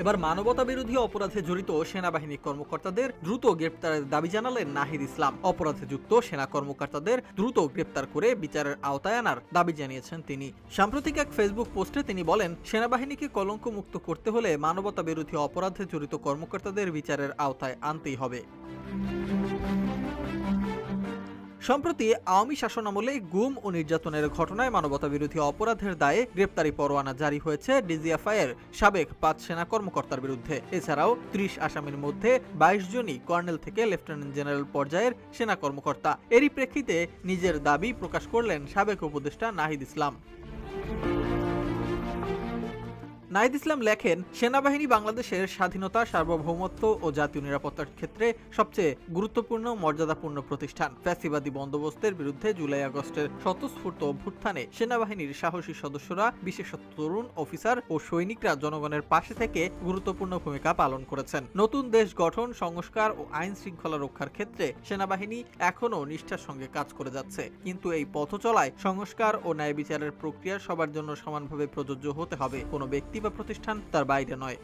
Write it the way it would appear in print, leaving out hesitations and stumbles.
এবার মানবতা বিরোধী অপরাধে জড়িত সেনাবাহিনী কর্মকর্তাদের দ্রুত গ্রেপ্তারের দাবি জানালেন নাহিদ ইসলাম। অপরাধে যুক্ত সেনা কর্মকর্তাদের দ্রুত গ্রেপ্তার করে বিচারের আওতায় আনার দাবি জানিয়েছেন তিনি। সাম্প্রতিক এক ফেসবুক পোস্টে তিনি বলেন, সেনাবাহিনীকে কলঙ্ক মুক্ত করতে হলে মানবতা বিরোধী অপরাধে জড়িত কর্মকর্তাদের বিচারের আওতায় আনতেই হবে। সম্প্রতি আওয়ামী শাসনামলে গুম ও নির্যাতনের ঘটনায় মানবতা বিরোধী অপরাধের দায়ে গ্রেপ্তারি পরোয়ানা জারি হয়েছে ডিজিএফআই এর সাবেক ৫ সেনা কর্মকর্তার বিরুদ্ধে। এছাড়াও ৩০ আসামির মধ্যে ২২ জনই কর্নেল থেকে লেফটেন্যান্ট জেনারেল পর্যায়ের সেনা কর্মকর্তা। এরই প্রেক্ষিতে নিজের দাবি প্রকাশ করলেন সাবেক উপদেষ্টা নাহিদ ইসলাম। নাহিদ ইসলাম লেখেন, সেনাবাহিনী বাংলাদেশের স্বাধীনতা, সার্বভৌমত্ব ও জাতীয় নিরাপত্তার ক্ষেত্রে সবচেয়ে গুরুত্বপূর্ণ মর্যাদাপূর্ণ প্রতিষ্ঠান। ফ্যাসিবাদী বন্দোবস্তের বিরুদ্ধে জুলাই আগস্টের স্বতঃস্ফূর্ত অভ্যুত্থানে সেনাবাহিনীর সাহসী সদস্যরা, বিশেষত তরুণ অফিসার ও সৈনিকরা জনগণের পাশে থেকে গুরুত্বপূর্ণ ভূমিকা পালন করেছেন। নতুন দেশ গঠন, সংস্কার ও আইন শৃঙ্খলা রক্ষার ক্ষেত্রে সেনাবাহিনী এখনও নিষ্ঠার সঙ্গে কাজ করে যাচ্ছে। কিন্তু এই পথ চলায় সংস্কার ও ন্যায় বিচারের প্রক্রিয়া সবার জন্য সমানভাবে প্রযোজ্য হতে হবে। কোনো ব্যক্তি বা প্রতিষ্ঠান তার বাইরে নয়।